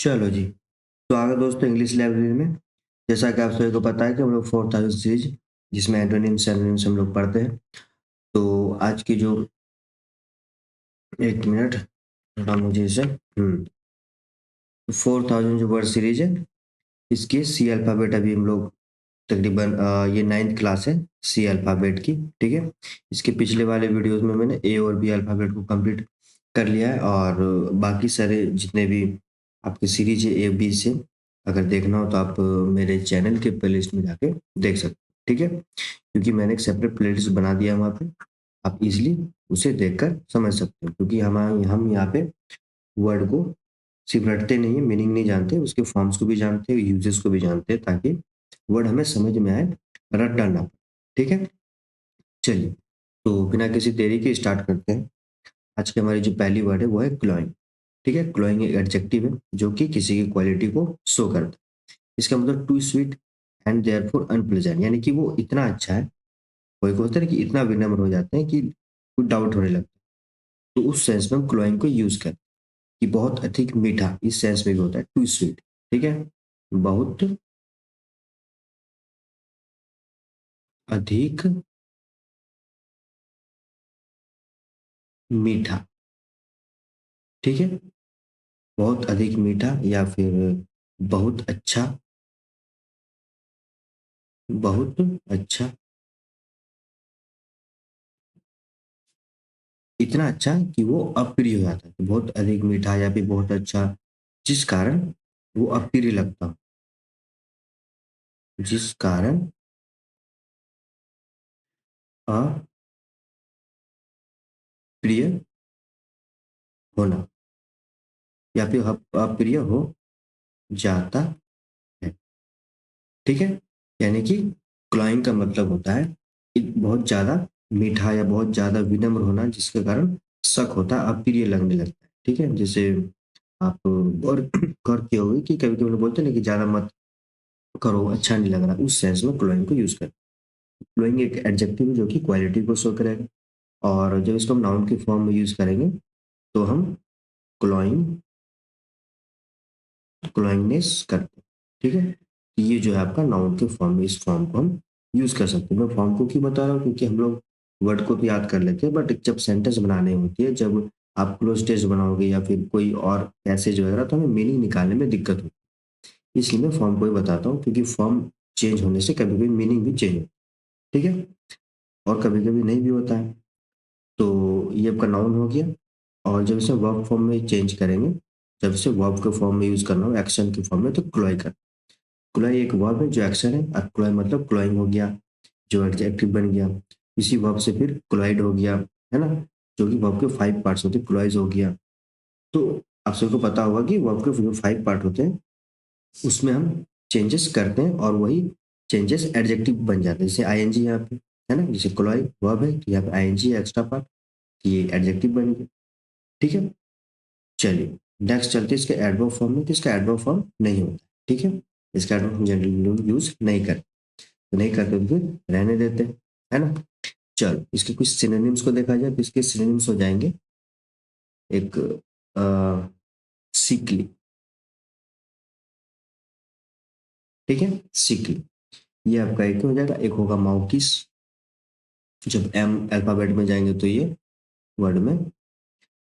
चलो जी। तो आगे दोस्तों इंग्लिश लाइब्रेरी में, जैसा कि आप सभी को पता है कि हम लोग 4000 सीरीज जिसमें एंटोनिम सिनोनिम्स हम लोग पढ़ते हैं। तो आज की जो, एक मिनट, थोड़ा मुझे इसे 4000 जो वर्ड सीरीज है, इसके सी अल्फ़ाबेट अभी हम लोग तकरीबन ये 9th क्लास है सी अल्फ़ाबेट की। ठीक है, इसके पिछले वाले वीडियोस में मैंने ए और बी अल्फ़ाबेट को कंप्लीट कर लिया है, और बाकी सारे जितने भी आपकी सीरीज है ए बी से, अगर देखना हो तो आप मेरे चैनल के प्लेलिस्ट में जाके देख सकते हैं। ठीक है, क्योंकि मैंने एक सेपरेट प्लेलिस्ट बना दिया है वहाँ पे, आप इजीली उसे देखकर समझ सकते हो, क्योंकि हम यहाँ पे वर्ड को सिर्फ रटते नहीं है, मीनिंग नहीं जानते, उसके फॉर्म्स को भी जानते हैं, यूजेस को भी जानते हैं, ताकि वर्ड हमें समझ में आए, रटना ना पड़े। ठीक है, चलिए, तो बिना किसी देरी के स्टार्ट करते हैं। आज की हमारी जो पहली वर्ड है वो है क्लोइंग। ठीक है, क्लोइंग एक एडजेक्टिव है जो कि किसी की क्वालिटी को शो करता है। इसका मतलब too sweet and therefore unpleasant, यानी कि वो इतना अच्छा है, कोई को होता है कि इतना विनम्र हो जाते हैं कि कुछ डाउट होने लगता है, तो उस सेंस में हम क्लोइंग को यूज करते हैं कि बहुत अधिक मीठा, इस सेंस में भी होता है टू स्वीट। ठीक है, बहुत अधिक मीठा। ठीक है, बहुत अधिक मीठा या फिर बहुत अच्छा, बहुत अच्छा, इतना अच्छा कि वो अप्रिय हो जाता है। तो बहुत अधिक मीठा या फिर बहुत अच्छा, जिस कारण वो अप्रिय लगता हो, जिस कारण अप्रिय होना, या फिर अप्रिय हो जाता है। ठीक है, यानी कि क्लॉइंग का मतलब होता है बहुत ज्यादा मीठा या बहुत ज्यादा विनम्र होना, जिसके कारण शक होता है, अप्रिय लगने लगता है। ठीक है, जैसे आप और गौर किए होंगे कि कभी कभी लोग बोलते हैं ना कि ज्यादा मत करो, अच्छा नहीं लग रहा, उस सेंस में क्लोइंग को यूज करते हैं। क्लोइंग एक एडजेक्टिव है जो कि क्वालिटी को शो करेगा, और जब इसको हम नाउन के फॉर्म में यूज करेंगे तो हम क्लोइंग, क्लोइंगनेस करते हैं। ठीक है, तो ये जो है आपका नाउन के फॉर्म में, इस फॉर्म को हम यूज कर सकते हैं। मैं फॉर्म को क्यों बता रहा हूँ, क्योंकि हम लोग वर्ड को तो याद कर लेते हैं, बट जब सेंटेंस बनाने होती है, जब आप क्लोज टेस्ट बनाओगे या फिर कोई और पैसेज वगैरह, तो हमें मीनिंग निकालने में दिक्कत होती है। इसलिए मैं फॉर्म को ही बताता हूँ, क्योंकि फॉर्म चेंज होने से कभी कभी मीनिंग भी चेंज होती है। ठीक है, और कभी कभी नहीं भी होता है। तो ये आपका नाउन हो गया, और जब इसे वर्ब फॉर्म में चेंज करेंगे, जब इसे वर्ब के फॉर्म में यूज करना हो, एक्शन के फॉर्म में, तो क्लोई कर, क्लोई एक वर्ब है जो एक्शन है, और क्लोई मतलब क्लोइंग हो गया, जो एडजेक्टिव बन गया। इसी वर्ब से फिर क्लोइड हो गया, है ना, जो कि वर्ब के 5 पार्ट्स होते हैं, क्लोइज हो गया। तो आप सबको पता होगा कि वर्ब के जो 5 पार्ट होते हैं, उसमें हम चेंजेस करते हैं, और वही चेंजेस एडजेक्टिव बन जाते हैं। जैसे आईएनजी यहाँ पे है ना, जैसे क्लोई वर्ब है, तो यहाँ पे आईएनजी एक्स्ट्रा पार्ट, ये एडजेक्टिव बन गया। ठीक है, चलिए नेक्स्ट चलते हैं इसके एडवर्ब फॉर्म में। तो इसका एडवर्ब फॉर्म नहीं होता। ठीक है, इसका एडवर्ब हम जनरली लोग यूज नहीं करते, तो नहीं करते तो फिर रहने देते हैं, है ना। चलो, इसके कुछ सिनोनिम्स को देखा जाए, तो इसके सिनोनिम्स हो जाएंगे, एक सिकली। ठीक है, सिकली, ये आपका एक हो जाएगा। एक होगा माउकिस, जब एम अल्फाबेट में जाएंगे तो ये वर्ड में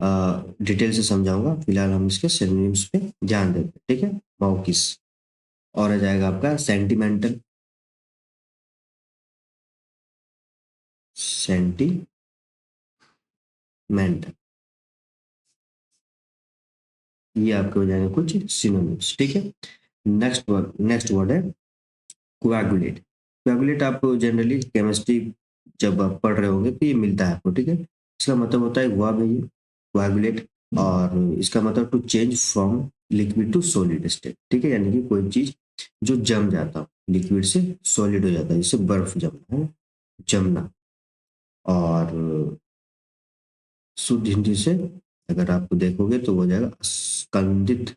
डिटेल से समझाऊंगा, फिलहाल हम इसके सिनोनिम्स पे ध्यान देते हैं। ठीक है, माउकिस। और आ जाएगा आपका सेंटिमेंटल, सेंटिमेंटल, ये आपके हो जाएंगे कुछ सिनोनिम्स। ठीक है, नेक्स्ट वर्ड है कोआगुलेट। कोआगुलेट आप जनरली केमिस्ट्री जब आप पढ़ रहे होंगे तो ये मिलता है आपको। ठीक है, इसका मतलब होता है वर्ब है ये, कोआगुलेट, और इसका मतलब to change from liquid to solid state. ठीक है, यानी कि कोई चीज जो जम जाता हो, लिक्विड से सॉलिड हो जाता है, जैसे बर्फ जमना है, जमना। और शुद्ध हिंदी से अगर आप देखोगे तो हो जाएगा स्कंदित,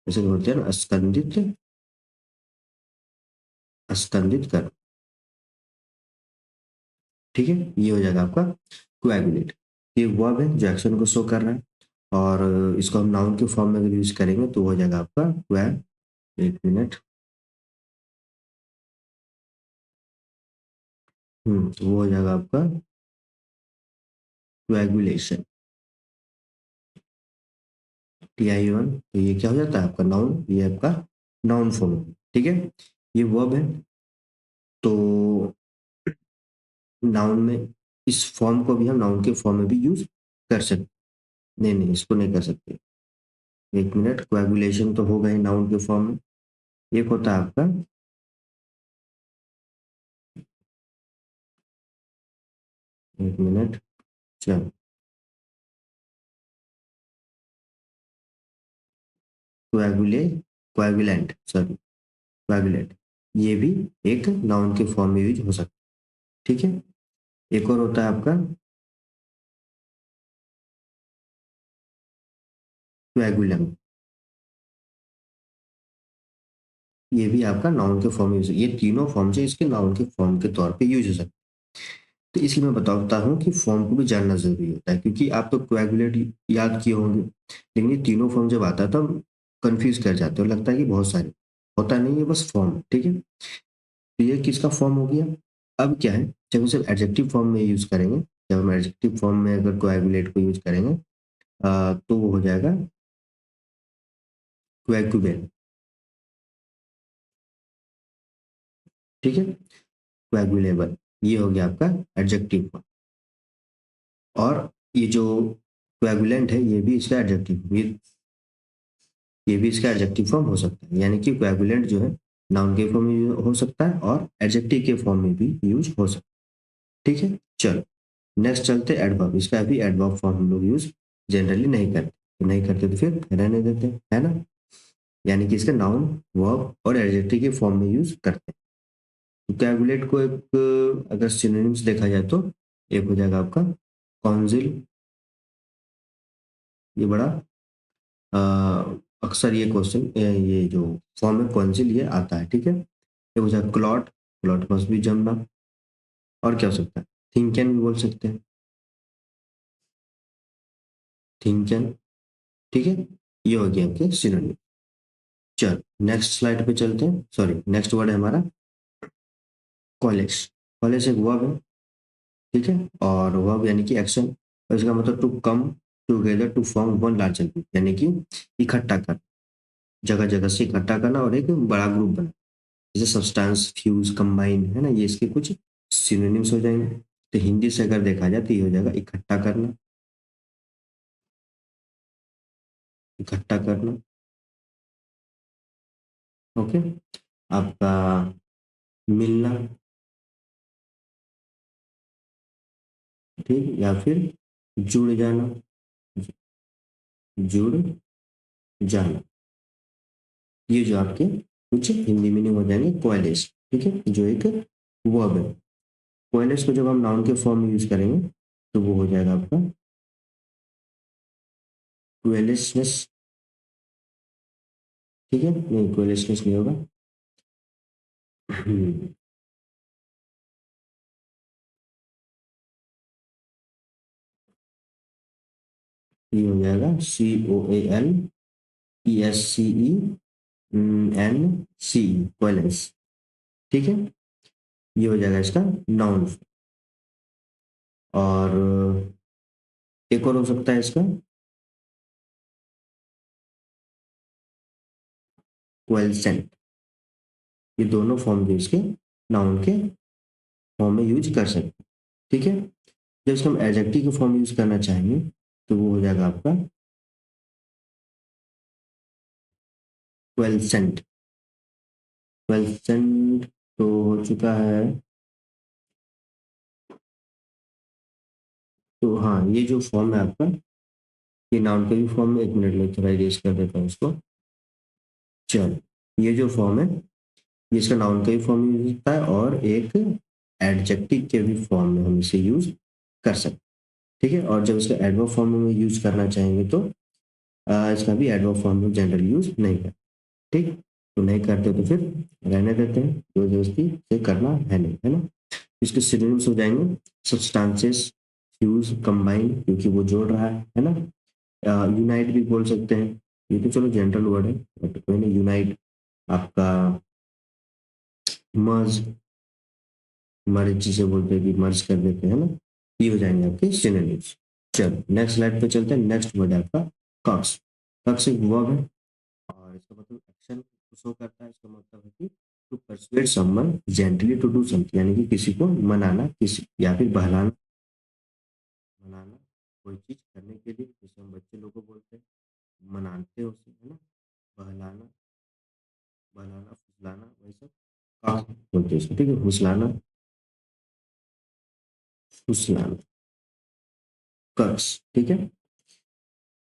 जैसे होते हैं ना, स्कंदित, स्कंदित कर। ठीक है, ये हो जाएगा आपका कोएगुलेट। ये वर्ब है जो एक्शन को शो कर रहा है, और इसको हम नाउन के फॉर्म में अगर यूज करेंगे तो हो जाएगा आपका क्वैग, एक मिनट, वो हो जाएगा आपका क्वैगुलेशन, TI1। तो ये क्या हो जाता है आपका नाउन, ये आपका नाउन फॉर्म, ठीक है। ये वर्ब है, तो नाउन में इस फॉर्म को भी हम नाउन के फॉर्म में भी यूज कर सकते। नहीं नहीं, इसको नहीं कर सकते। एक मिनट, कोएगुलेशन तो होगा ही नाउन के फॉर्म में। एक होता है आपका, एक मिनट, चलो, कोएगुले, कोएगुलेंट, सॉरी, कोएगुलेंट, ये भी एक नाउन के फॉर्म में यूज हो सकता है, ठीक है। एक और होता है आपका कोएगुलम, ये भी आपका नाउन के फॉर्म में यूज, ये तीनों फॉर्म से इसके नाउन के फॉर्म के तौर पे यूज हो सकते हैं। तो इसलिए मैं बताता हूँ कि फॉर्म को भी जानना जरूरी होता है, क्योंकि आप तो कोएगुलेट याद किए होंगे, लेकिन ये तीनों फॉर्म जब आता है तो हम कंफ्यूज कर जाते हैं और लगता है कि बहुत सारे, होता नहीं है, बस फॉर्म, ठीक है। तो ये किसका फॉर्म हो गया। अब क्या है, जब उसे एडजेक्टिव फॉर्म में यूज करेंगे, जब हम एडजेक्टिव फॉर्म में अगर कोएगुलेट को यूज करेंगे, तो वो हो जाएगा क्वैक्यूबेल, ठीक है, क्वैगुलेबल, ये हो गया आपका एडजेक्टिव फॉर्म। और ये जो क्वैगुलेंट है ये भी इसका एडजेक्टिव, ये भी इसका एडजेक्टिव फॉर्म हो सकता है, यानी कि कोएगुलेंट जो है नाउन के फॉर्म में हो सकता है और एडजेक्टिव के फॉर्म में भी यूज हो सकता है, ठीक है। चलो नेक्स्ट चलते हैं एडवर्ब। इसका भी एडवर्ब फॉर्म हम लोग यूज जनरली नहीं करते, तो नहीं करते तो फिर रहने देते हैं, है ना। यानी कि इसका नाउन, वर्ब और एडजेक्टिव के फॉर्म में यूज करते हैं। तो कोएगुलेट को एक अगर सिनोनिम्स देखा जाए तो एक हो जाएगा आपका कॉन्जिल, ये बड़ा अक्सर ये क्वेश्चन, ये जो फॉर्म है कॉन्जिल, ये आता है, ठीक है। ये हो जाएगा क्लॉट, क्लॉट मस्ट बी जमना। और क्या हो सकता है, थिंकन भी बोल सकते हैं, थिंकन, ठीक है। ये हो गया आपके सिनोनिम। चल नेक्स्ट स्लाइड पे चलते हैं, सॉरी नेक्स्ट वर्ड है हमारा कॉलेज। कॉलेज एक वर्ब है, ठीक है, और वर्ब यानी कि एक्शन, और इसका मतलब to come together to form one larger group, यानी कि इकट्ठा कर, जगह जगह से इकट्ठा करना और एक बड़ा ग्रुप बना, जैसे सब्सटेंस, फ्यूज, कंबाइन, है ना, ये इसके कुछ सिनोनिम्स हो जाएंगे। तो हिंदी से अगर देखा जाए तो ये हो जाएगा इकट्ठा करना, इकट्ठा करना, ओके। आपका मिलना, ठीक, या फिर जुड़ जाना, जुड़ जाना, ये जो आपके कुछ हिंदी मीनिंग हो जाएंगे कोएलिस, ठीक है, जो एक वर्ब है। कोएलिस को जब हम नाउन के फॉर्म में यूज करेंगे तो वो हो जाएगा आपका कोएलिसनेस, ठीक है, नहीं कोएलिसनेस नहीं होगा, ये हो जाएगा COALESCENC, कोएलेंस, ठीक है। ये हो जाएगा इसका नाउन। और एक और हो सकता है इसका क्वेलसेंट, ये दोनों फॉर्म भी इसके नाउन के फॉर्म में यूज कर सकते हैं, ठीक है। जब इसको हम एडजेक्टिव के फॉर्म में यूज करना चाहेंगे तो वो हो जाएगा आपका क्वेलसेंट, क्वेलसेंट तो हो चुका है। तो हाँ, ये जो फॉर्म है आपका, ये नाउन के भी फॉर्म में, एक मिनट में थोड़ा इरेज कर देता हूँ इसको। चलो ये जो फॉर्म है ये इसका नाउन का भी फॉर्म में यूज होता है और एक एडजेक्टिव के भी फॉर्म में हम इसे यूज कर सकते हैं, ठीक है। और जब इसका एडवर्ब फॉर्म में यूज करना चाहेंगे तो इसका भी एडवर्ब फॉर्म में जनरल यूज नहीं करते, ठीक। तो नहीं करते तो फिर रहने देते हैं, जो जबरदस्ती से करना है नहीं, है ना। इसके सिनोनिम्स हो जाएंगे सब्सटेंसेस, फ्यूज, कंबाइन, क्योंकि वो जोड़ रहा है ना, यूनाइट भी बोल सकते हैं, ये तो चलो जनरल वर्ड है, बट कोई ना, यूनाइट, आपका मर्ज, मर्ज जिसे बोलते हैं कि मर्ज कर देते हैं ना, ये हो जाएंगे आपके सिनोनिम्स। चलो नेक्स्ट स्लाइड पे चलते हैं। नेक्स्ट वर्ड है आपका कक्स। कक्स एक वर्ब है और इसका मतलब एक्शन शो करता है। इसका मतलब है कि to persuade someone gently to do something, यानी कि किसी को मनाना, किसी या फिर बहलाना, मनाना कोई चीज करने के लिए, जैसे हम बच्चे लोग को बोलते हैं मनाते हैं उसे, है ना, बहलाना, बहलाना फुसलाना, वही सब कक्स बोलते हैं इसको, ठीक है, फुसलाना, फुसलाना, कक्स, ठीक है।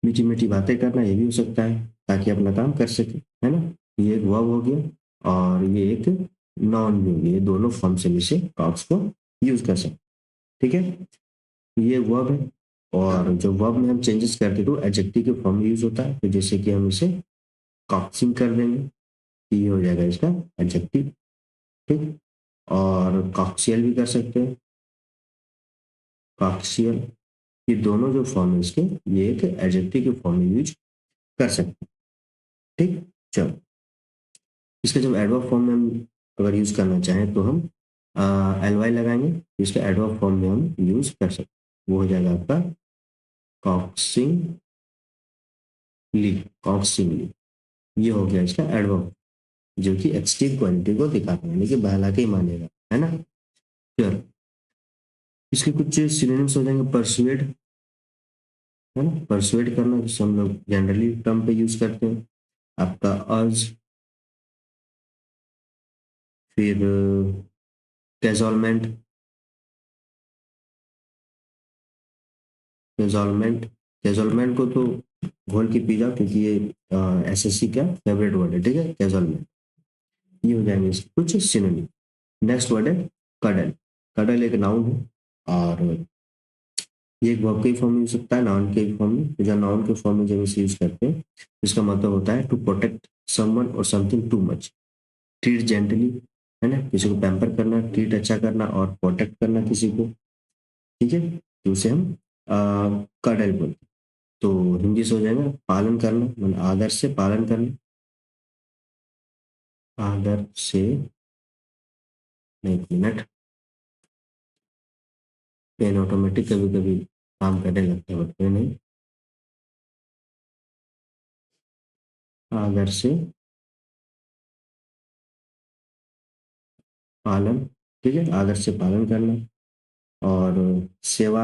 मीठी मीठी बातें करना ये भी हो सकता है, ताकि अपना काम कर सके, है ना। ये एक वर्ब हो गया और ये एक नॉन भी हो गया, ये दोनों फॉर्म से मिसे कॉक्स को यूज कर सकते, ठीक है। ये वर्ब है और जो वर्ब में हम चेंजेस करते हैं तो एडजेक्टिव के फॉर्म में यूज होता है, तो जैसे कि हम इसे कॉक्सिंग कर देंगे, तो ये हो जाएगा इसका एडजेक्टिव, ठीक। और कॉक्सियल भी कर सकते हैं, कॉक्सियल, ये दोनों जो फॉर्म है इसके, ये एक एडजेक्टिव के फॉर्म में यूज कर सकते हैं, ठीक। चलो, इसका जब एडवर्ब फॉर्म में हम अगर यूज करना चाहें तो हम एल वाई लगाएंगे, तो इसका एडवर्ब फॉर्म में हम यूज कर सकते हैं, वो हो जाएगा आपका कॉक्सिंगली, कॉक्सिंगली, ये हो गया इसका एडवर्ब, जो कि एक्सटिव क्वालिटी को दिखाता है, यानी कि बहला के ही मानेगा, है ना। फिर इसके कुछ सिनोनिम्स हो जाएंगे, परसुएड, है ना, परसुएड करना, जिसे हम लोग जनरली टर्म पे यूज करते हैं, आपका अर्ज, फिर कैजोलमेंट, कैजोलमेंट, कैजोलमेंट को तो घोल के पी जाओ, क्योंकि ये एसएससी का फेवरेट वर्ड है, ठीक है, कैजोलमेंट, ये हो जाएंगे इसके कुछ सिनोनिम। नेक्स्ट वर्ड है कडल। कडल एक नाउन है और ये एक वर्ब के फॉर्म में हो सकता है, नाउन के फॉर्म में, तो जब नाउन के फॉर्म में जब इसे यूज करते हैं, इसका मतलब होता है टू प्रोटेक्ट समवन और something too much, treat gently, है ना, किसी को पैम्पर करना, ट्रीट अच्छा करना और प्रोटेक्ट करना किसी को, ठीक है, तो उसे हम कडल बोलते हैं। तो हिंदी से हो जाएगा पालन करना, मतलब आदर से पालन करना, आदर से, एक मिनट, पेन ऑटोमेटिक कभी कभी काम करने लगता है, बट पेन नहीं, आदर से पालन, ठीक है, आदर से पालन करना और सेवा,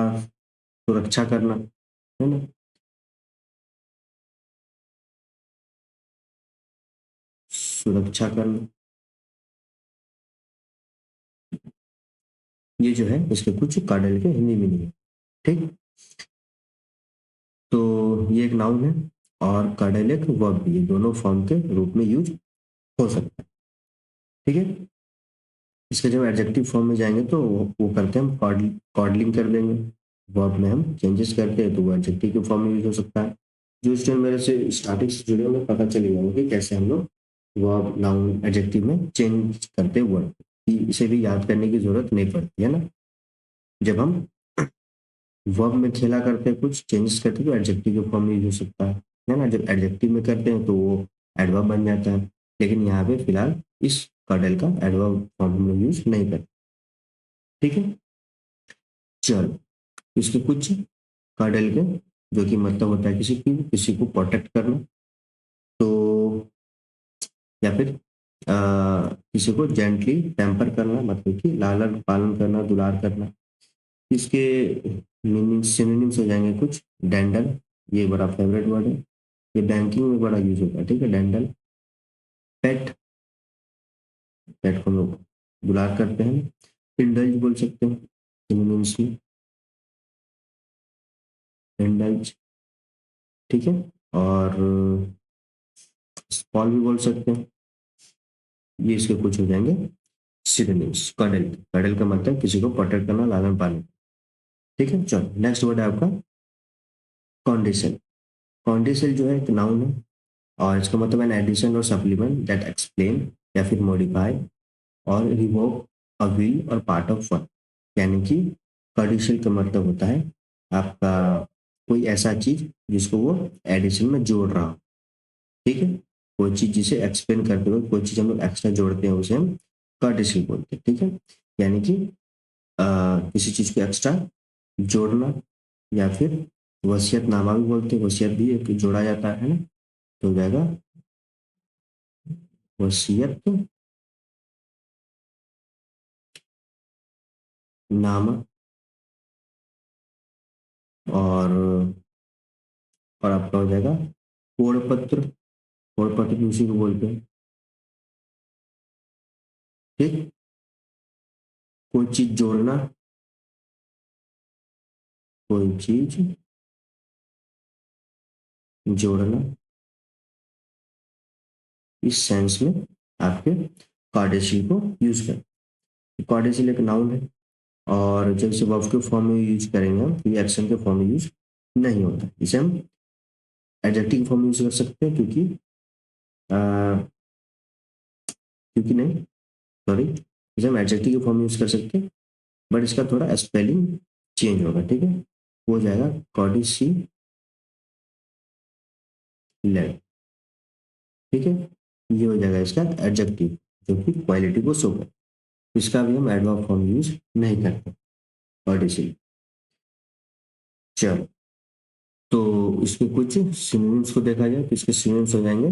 सुरक्षा करना, है ना, सुरक्षा करना, ये जो है इसके कुछ कार्डियल के हिंदी मीनिंग है, ठीक। तो ये एक नाउन है और कार्डियल एक वर्ब भी, ये दोनों फॉर्म के रूप में यूज हो सकता है, ठीक है। इसके जब एडजेक्टिव फॉर्म में जाएंगे तो वो करते हैं हम कॉर्डलिंग कर देंगे, वर्ब में हम चेंजेस करते हैं तो वो एडजेक्टिव के फॉर्म में यूज हो सकता है। जो स्टूडेंट मेरे से स्टार्टिंग से जुड़े होंगे पता चलेगा उनको कि कैसे हम लोग वर्ब नाउन एडजेक्टिव में चेंज करते हैं वर्ड, इसे भी याद करने की जरूरत नहीं पड़ती है ना। जब हम वर्ब में खेला करते हैं, कुछ चेंजेस करते हैं, तो एडजेक्टिव के फॉर्म में यूज हो सकता है ना। जब एडजेक्टिव में करते हैं तो वो एडवर्ब बन जाता है, लेकिन यहाँ पे फिलहाल इस कर्डल का एडवर्ब फॉर्म हम लोग यूज नहीं करते, ठीक है। चलो, इसके कुछ कर्डल के जो कि मतलब होता है किसी को प्रोटेक्ट करना, तो या फिर किसी को जेंटली टेम्पर करना, मतलब कि लालन पालन करना, दुलार करना। इसके मीनिंग सिनोनिम्स हो जाएंगे कुछ, डेंडल, ये बड़ा फेवरेट वर्ड है, ये बैंकिंग में बड़ा यूज होता है, ठीक है, डेंडल, पेट, पेट को लोग दुलार करते हैं, इंडल्ज बोल सकते हैं सिनोनिम्स में, इंडल्ज, ठीक है, और स्पॉल भी बोल सकते हैं, ये इसके कुछ हो जाएंगे सिनोनिम्स। कडल, कडल का मतलब किसी को प्रोटेक्ट करना, लालन पालन, ठीक है। चलो नेक्स्ट वर्ड है आपका कॉन्डिशन। कॉन्डिशन जो है एक नाउन है और इसका मतलब एन एडिशन और सप्लीमेंट दैट एक्सप्लेन या फिर मॉडिफाई और रिवोक अ विल और पार्ट ऑफ वन, यानी कि कॉन्डिशन का मतलब होता है आपका कोई ऐसा चीज जिसको वो एडिशन में जोड़ रहा हो, ठीक है। कोई चीज जिसे एक्सप्लेन करते हुए कोई चीज हम लोग एक्स्ट्रा जोड़ते हैं उसे हम कर्टेसी बोलते हैं, ठीक है। यानी कि किसी चीज को एक्स्ट्रा जोड़ना, या फिर वसीयतनामा भी बोलते हैं, वसीयत भी एक जोड़ा जाता है ना, तो हो जाएगा वसीयत नामा। और आपका हो जाएगा कोड पत्र, कोड पत्र भी उसी को बोलते हैं, ठीक। कोई चीज जोड़ना, कोई चीज जोड़ना, इस सेंस में आपके कार्डेशियल को यूज करें। कार्डेशियल एक नाउन है, और जब इसे वर्ब के फॉर्म में यूज करेंगे हम, तो ये एक्शन के फॉर्म में यूज नहीं होता। इसे हम एडजेक्टिव फॉर्म में यूज कर सकते हैं, क्योंकि क्योंकि नहीं, सॉरी, इसे हम एडजेक्टिव के फॉर्म में यूज कर सकते हैं, बट इसका थोड़ा स्पेलिंग चेंज होगा, ठीक है। वो हो जाएगा कॉर्डिसी लेड, ठीक है। ये हो जाएगा इसका एडजेक्टिव, जो कि क्वालिटी को शो करे। इसका भी हम एडवर्ब फॉर्म यूज नहीं करते, कॉर्डिसी। चलो, तो इसके कुछ सिनोनिम्स को देखा जाए तो इसके सिनोनिम्स हो जाएंगे,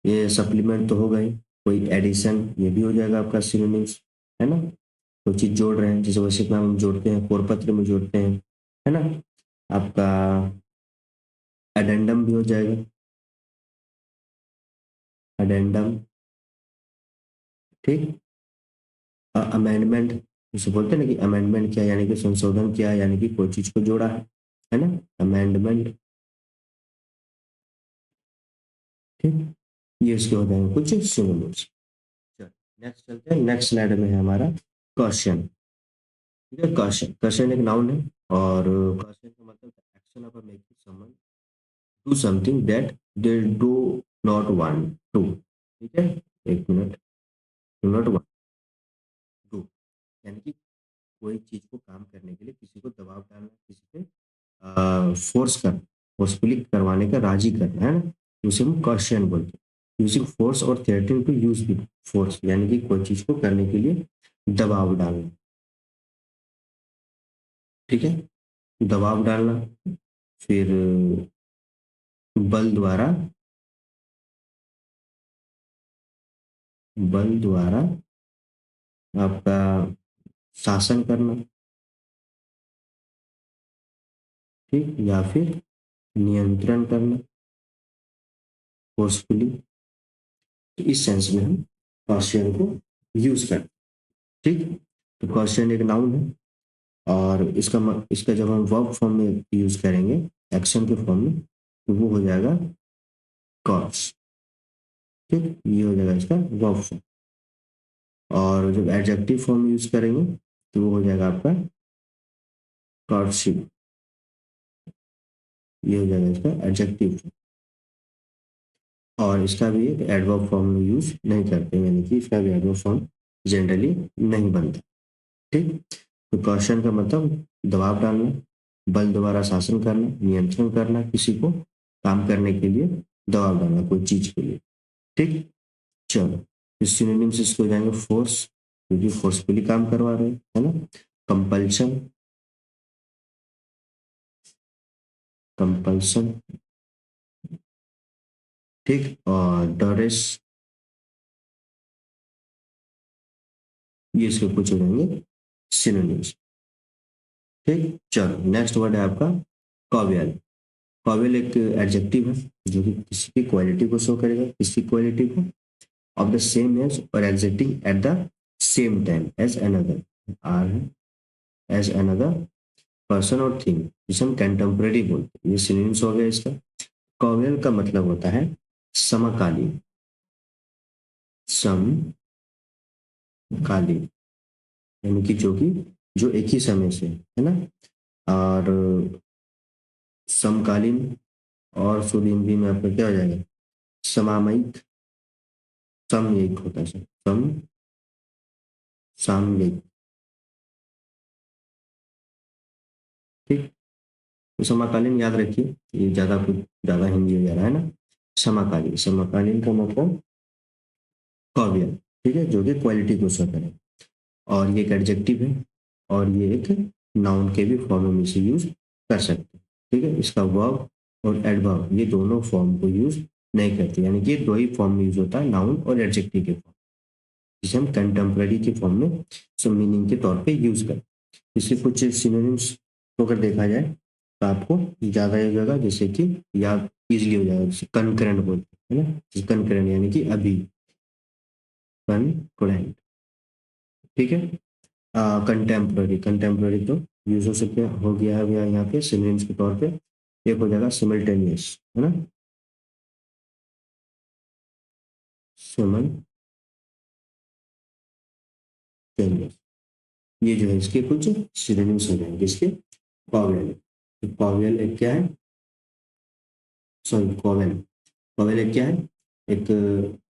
ये सप्लीमेंट तो हो गई, कोई एडिशन ये भी हो जाएगा आपका सिनोनिम्स, है ना। कोई चीज जोड़ रहे हैं, जैसे वैसे नाम हम जोड़ते हैं, कोरपत्र में जोड़ते हैं, है ना। आपका एडेंडम भी हो जाएगा, एडेंडम, ठीक। अमेंडमेंट, जिसे बोलते हैं ना कि अमेंडमेंट किया यानी कि संशोधन किया, यानी कि कोई चीज को जोड़ा है ना, अमेंडमेंट, ठीक। ये इसके हो जाएंगे कुछ सिनोनिम्स। नेक्स्ट चलते हैं, नेक्स्ट स्लाइड में है हमारा क्वेश्चन, ठीक है। क्वेश्चन, क्वेश्चन एक नाउन है, और क्वेश्चन का मतलब action of making someone do something that they do not want to, ठीक है। एक minute, do not want to, यानी कि कोई चीज को काम करने के लिए किसी को दबाव डालना, किसी पे फोर्स करना, फोर्सफुली करवाने का राजी करना, है ना, उसे हम क्वेश्चन बोलते हैं। यूजिंग फोर्स और थ्रेटनिंग टू यूज फोर्स, यानी कि कोई चीज को करने के लिए दबाव डालना, ठीक है। दबाव डालना, फिर बल द्वारा, बल द्वारा आपका शासन करना, ठीक, या फिर नियंत्रण करना फोर्सफुली, तो इस सेंस में हम क्वेश्चन को यूज करते हैं, ठीक। तो क्वेश्चन एक नाउन है, और इसका जब हम वर्ब फॉर्म में यूज करेंगे, एक्शन के फॉर्म में, तो वो हो जाएगा कॉज, ठीक। ये हो जाएगा इसका वर्ब फॉर्म। और जब एडजेक्टिव फॉर्म में यूज करेंगे, तो वो हो जाएगा आपका कॉर्डशिप, ये हो जाएगा इसका एडजेक्टिव। और इसका भी एक एडवर्ब फॉर्म में यूज नहीं करते, यानी कि इसका भी एडवर्ब फॉर्म जनरली नहीं बनता, ठीक। तो क्वेश्चन का मतलब दबाव डालना, बल द्वारा शासन करना, नियंत्रण करना, किसी को काम करने के लिए दबाव डालना कोई चीज के लिए, ठीक। चलो, इस सिनोनिम्स इसको हो जाएंगे फोर्स, क्योंकि फोर्सफुली काम करवा रहे हैं, है ना। कंपल्शन, कंपल्सन, ठीक। और डरेस, ये इसके कुछ हो जाएंगे सिनोनिम्स, ठीक। चलो, नेक्स्ट वर्ड है आपका कॉवियल। कॉवियल एक एडजेक्टिव है, जो कि किसी की क्वालिटी को शो करेगा, किसी क्वालिटी को ऑफ द सेम एज और existing at the same time as another, are है, एज अनदर पर्सन और थिंग, जिसे हम कंटेम्प्रेरी बोलते हैं। ये सिनोनिम्स हो गया इसका। कॉवियल का मतलब होता है समकालीन, समकालीन, यानी कि जो एक ही समय से है ना। और समकालीन, और शुद्ध हिंदी में आपका क्या हो जाएगा, समामयिक, समयिक होता है सर, सम सामयिक, ठीक। तो समकालीन याद रखिए, ये ज़्यादा हिंदी हो जा रहा है ना। समकालीन, समकालीन का मतलब काव्य, ठीक है, जो कि क्वालिटी को शो करे। और ये एक एडजेक्टिव है, और ये एक नाउन के भी फॉर्म में इसे यूज कर सकते हैं, ठीक है। इसका वर्ब और एडवर्ब ये दोनों फॉर्म को यूज नहीं करते, यानी कि दो ही फॉर्म में यूज होता है, नाउन और एडजेक्टिव के फॉर्म, जिसे हम कंटेम्प्रेरी के फॉर्म में सब मीनिंग के तौर पे यूज करते हैं। इसके कुछ सिनोनिम्स को अगर देखा जाए तो आपको ज्यादा हो जाएगा, जैसे कि याद इजिली हो जाएगा, जैसे कनकरेंट बोलते हैं ना, कनकरेंट यानी कि अभी, कनकरेंट, ठीक है। कंटेम्प्रेरी, कंटेम्प्रेरी तो यूज हो सकते हो गया है भैया यहाँ पे सिनोनिम्स के तौर पे। एक हो जाएगा सिमल्टेनियस, है ना, सिमल्टेनियस, ये जो है इसके कुछ सिनोनिम्स हो जाएंगे इसके। कॉवेल, कॉवेल एक क्या है, सॉरी कॉवेल, कॉवेल एक क्या है, एक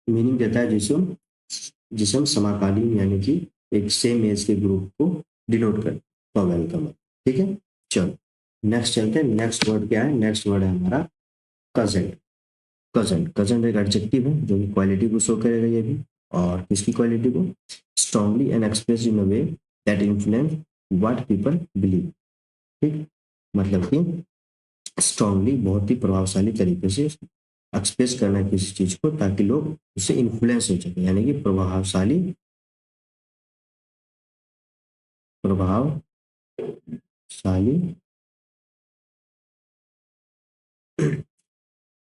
मीनिंग देता है जिसे हम समाकालीन यानी कि एक सेम एज के ग्रुप को डिनोट कर, कॉवेल का मतलब, ठीक है। चलो नेक्स्ट चलते हैं, नेक्स्ट वर्ड क्या है, नेक्स्ट वर्ड है हमारा कजन। कजन, कजन एक एडजेक्टिव है जो कि क्वालिटी को शो करेगा ये भी, और किसकी क्वालिटी को, strongly and express in a way that influence what people believe, ठीक, मतलब कि स्ट्रांगली बहुत ही प्रभावशाली तरीके से एक्सप्रेस करना है किसी चीज को, ताकि लोग उससे इन्फ्लुएंस हो सके, यानी कि प्रभावशाली, प्रभावशाली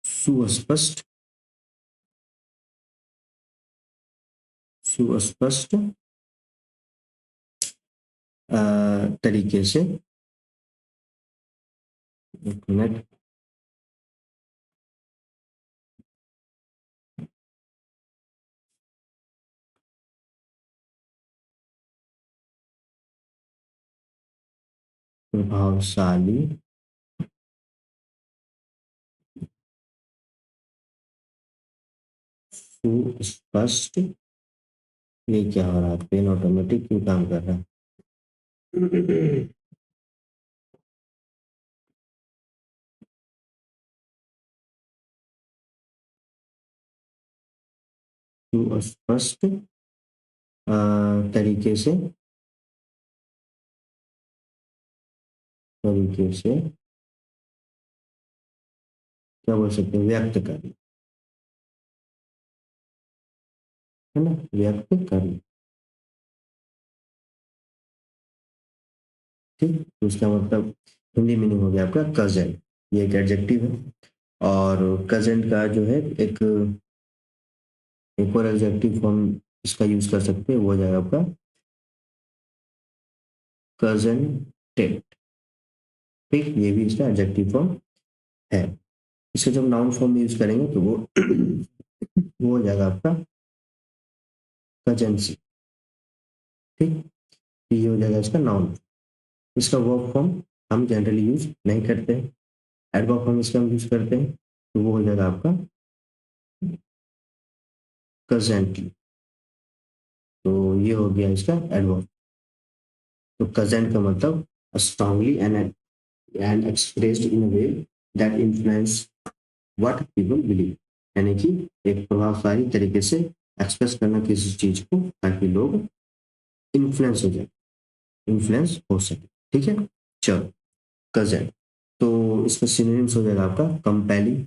सुस्पष्ट, सुस्पष्ट तरीके से, एक मिनट, प्रभावशाली सुस्पष्ट, ये क्या हो रहा है, पेन ऑटोमेटिक क्यों काम कर रहा है। सुस्पष्ट तरीके से, तरीके से क्या बोल सकते हैं, व्यक्त करना, है ना, व्यक्त करना, ठीक, तो इसका मतलब हिंदी मीनिंग हो गया आपका कजन, ये एक एडजेक्टिव है। और कजन का जो है एक और एडजेक्टिव फॉर्म इसका यूज कर सकते हैं, वो हो जाएगा आपका कजन टेट, ठीक, ये भी इसका एडजेक्टिव फॉर्म है। इसका जब नाउन फॉर्म में यूज करेंगे तो वो वो हो जाएगा आपका कजेंसी, ठीक, तो ये हो जाएगा इसका नाउन। इसका वर्ब फॉर्म हम जनरली यूज नहीं करते हैं, एडवर्ब फॉर्म इसका हम यूज करते हैं, तो वो हो जाएगा आपका कजेंटली, तो ये हो गया इसका एडवर्ब। तो कजेंट का मतलब strongly and expressed in a way that influence what people believe, यानी कि एक प्रभावशाली तरीके से एक्सप्रेस करना किसी चीज को, ताकि लोग इन्फ्लुएंस हो जाए, इन्फ्लुएंस हो सके, ठीक है। चलो कजेंट, तो इसका सिनोनिम्स हो जाएगा आपका कंपेलिंग,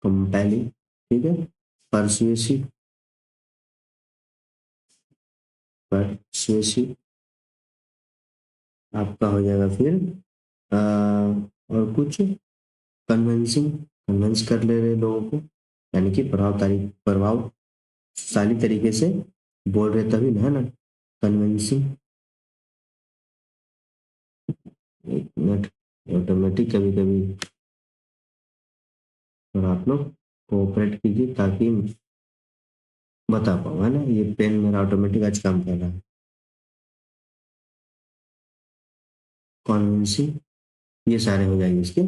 कंपेलिंग, ठीक है, परसुएसिव, परसुएसिव आपका हो जाएगा फिर और कुछ कन्विंसिंग, कन्विंस कर ले रहे लोगों को, यानी कि प्रभावशाली तरीके से बोल रहे तभी ना, है ना, कन्विंसिंग, एक मिनट, ऑटोमेटिक कभी कभी, और आप लोग कोऑपरेट कीजिए ताकि बता पाऊँ, है ना, ये पेन मेरा ऑटोमेटिक आज काम कर रहा है, कन्विंसिंग, ये सारे हो जाएंगे इसके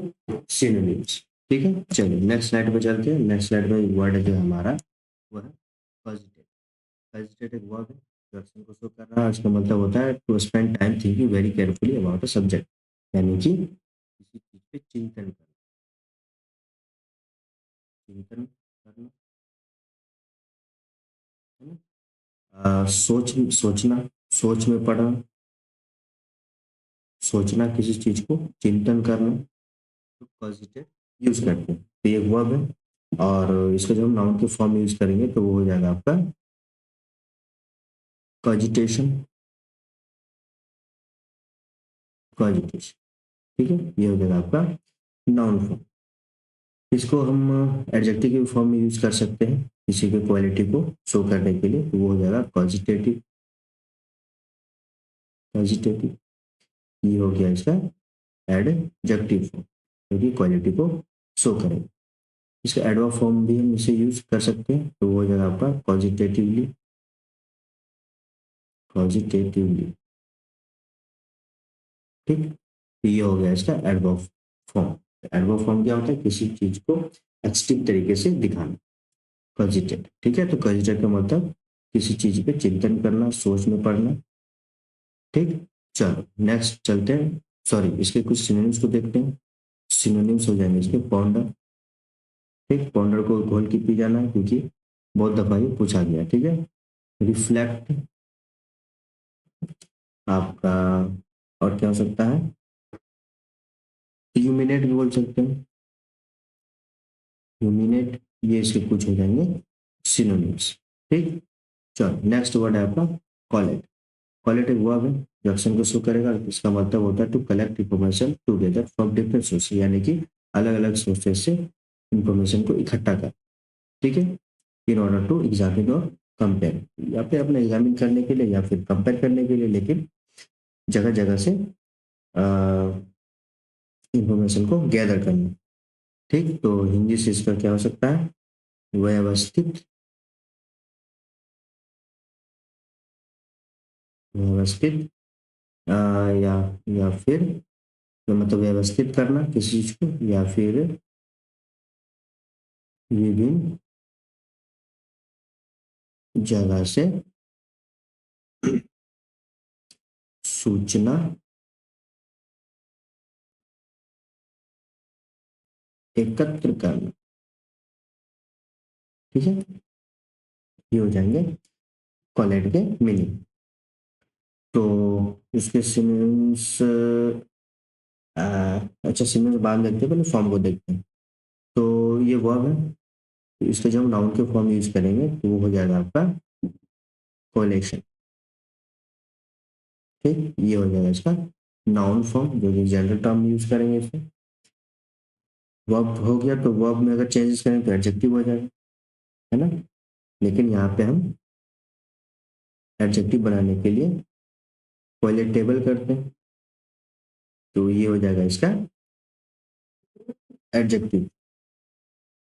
सिनोनिम्स, ठीक है। चलिए नेक्स्ट स्लाइड पे चलते हैं, नेक्स्ट स्लाइड में वर्ड जो है हमारा वो है हेजिटेट, हेजिटेट एक वर्ड है, जो एक्शन को शो कर रहा है इसका मतलब होता है to spend time thinking very carefully about a subject, यानी कि किसी चीज पे चिंतन करना, चिंतन करना, है ना। सोचना, सोच में पड़ना, सोचना किसी चीज को, चिंतन करना, तो पॉजिटिव यूज करते हैं, तो ये वर्ब है। और इसका जब हम नाउन के फॉर्म में यूज करेंगे तो वो हो जाएगा आपका कॉजिटेशन, कॉजिटेशन। ठीक है, ये हो जाएगा आपका नाउन फॉर्म। इसको हम एडजेक्टिव के फॉर्म में यूज कर सकते हैं किसी के क्वालिटी को शो करने के लिए, तो वो हो जाएगा पॉजिटिव, पॉजिटिव। ये हो गया इसका एडजेक्टिव फॉर्म, जो कि क्वालिटी को शो करेगा। इसका एडवर्ब फॉर्म भी हम इसे यूज कर सकते हैं, तो वो हो जाएगा आपका पॉजिटिवली, पॉजिटिवली। ठीक, तो ये हो गया इसका एडवर्ब फॉर्म। एडवर्ब फॉर्म क्या होता है, किसी चीज को एक्सट्रीम तरीके से दिखाना, पॉजिटिव। ठीक है, तो पॉजिटिव का मतलब किसी चीज पे चिंतन करना, सोच में पड़ना। ठीक, चलो नेक्स्ट चलते हैं, सॉरी इसके कुछ सिनोनिम्स को देखते हैं। सिनोनिम्स हो जाएंगे इसके पॉन्डर। ठीक, पॉन्डर को घोल के पी जाना है, क्योंकि बहुत दफा ये पूछा गया। ठीक है, रिफ्लेक्ट आपका, और क्या हो सकता है, यूमिनेट भी बोल सकते हैं, यूमिनेट। ये इसके कुछ हो जाएंगे सिनोनिम्स। ठीक, चलो नेक्स्ट वर्ड है आपका कॉलेट। कॉलेट एक वर्ब है जो एक्शन को शो करेगा, इसका मतलब होता है to collect information together from different sources, यानी कि अलग अलग सोर्सेज से इंफॉर्मेशन को इकट्ठा कर। ठीक है, इन ऑर्डर टू एग्जामिन और कंपेयर, या फिर अपने एग्जामिन करने के लिए या फिर कंपेयर करने के लिए, लेकिन जगह जगह से इंफॉर्मेशन को गैदर करना। ठीक, तो हिंदी से इसका क्या हो सकता है, व्यवस्थित, व्यवस्थित या फिर तो मतलब व्यवस्थित करना किसी चीज को, या फिर विभिन्न जगह से सूचना एकत्र करना। ठीक है, ये हो जाएंगे कॉलेट के मीनिंग। तो इसके सिनोनिम्स, अच्छा सिनोनिम्स बाद में देखते हैं, पहले फॉर्म को देखते हैं। तो ये वर्ब है, तो इसका जब हम नाउन के फॉर्म यूज करेंगे तो वो हो जाएगा आपका कोलेक्शन। ठीक, ये हो जाएगा इसका नाउन फॉर्म, जो कि जनरल टर्म यूज करेंगे इसमें। वर्ब हो गया, तो वर्ब में अगर चेंजेस करें तो एडजेक्टिव हो जाएगा, है ना। लेकिन यहाँ पे हम एडजेक्टिव बनाने के लिए क्वालिटेबल करते हैं, तो ये हो जाएगा इसका एडजेक्टिव।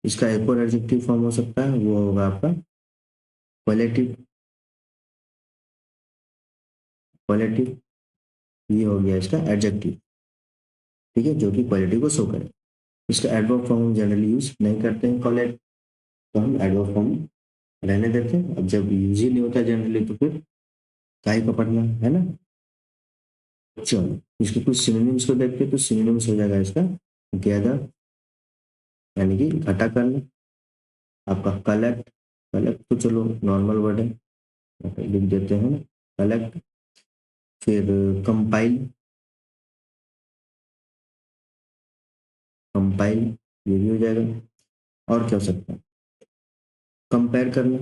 इसका एक और एडजेक्टिव फॉर्म हो सकता है, वो होगा आपका क्वालिटिव, क्वालिटिव। ये हो गया इसका एडजेक्टिव। ठीक है, जो कि क्वालिटी को शो करे। इसका एडवर्ब फॉर्म हम जनरली यूज नहीं करते हैं क्वालिट, तो हम एडवर्ब फॉर्म रहने देते हैं। अब जब यूज ही नहीं होता जनरली तो फिर काहे का पढ़ना, है ना। चलो इसके कुछ सिनोनिम्स को देखते हैं, तो सिनोनिम्स हो जाएगा इसका गैदर, यानी कि इकट्ठा करना। आपका कलेक्ट, कलेक्ट तो चलो नॉर्मल वर्ड है, लिख देते हैं ना, कलेक्ट। फिर कंपाइल, कंपाइल ये भी हो जाएगा। और क्या हो सकता है, कंपेयर करना,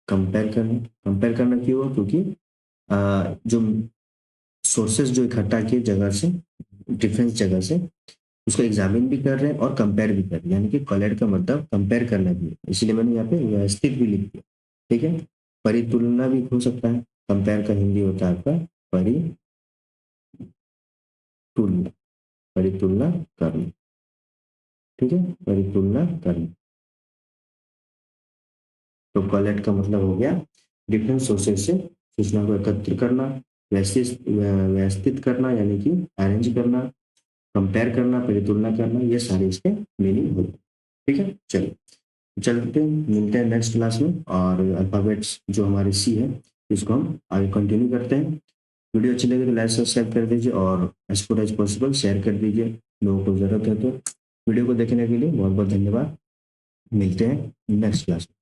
कंपेयर करना। कंपेयर करना क्यों हुआ, क्योंकि जो सोर्सेज जो इकट्ठा किए जगह से, डिफरेंस जगह से, उसको एग्जामिन भी कर रहे हैं और कंपेयर भी कर रहे हैं, यानी कि कोलैड का मतलब कंपेयर करना भी है, इसीलिए मैंने यहाँ पे व्यवस्थित भी लिख दिया। ठीक है, परितुलना भी हो सकता है, कंपेयर का हिंदी होता है आपका परितुलना, परितुलना करना। ठीक है, परितुलना करना। तो कोलैड का मतलब हो गया डिफरेंट सोर्सेज से सूचना को एकत्र करना, व्यवस्थित व्यवस्थित करना, यानी कि अरेंज करना, कंपेयर करना, परितुलना करना, ये सारे इसके मीनिंग होते हैं। ठीक है, चलिए चलते हैं, मिलते हैं नेक्स्ट क्लास में, और अल्फ़ाबेट्स जो हमारे सी है, इसको हम आगे कंटिन्यू करते हैं। वीडियो अच्छी लगी तो लाइक सब्सक्राइब कर दीजिए, और as for as possible share कर दीजिए, लोगों को ज़रूरत है तो। वीडियो को देखने के लिए बहुत-बहुत धन्यवाद। मिलते हैं नेक्स्ट क्लास में।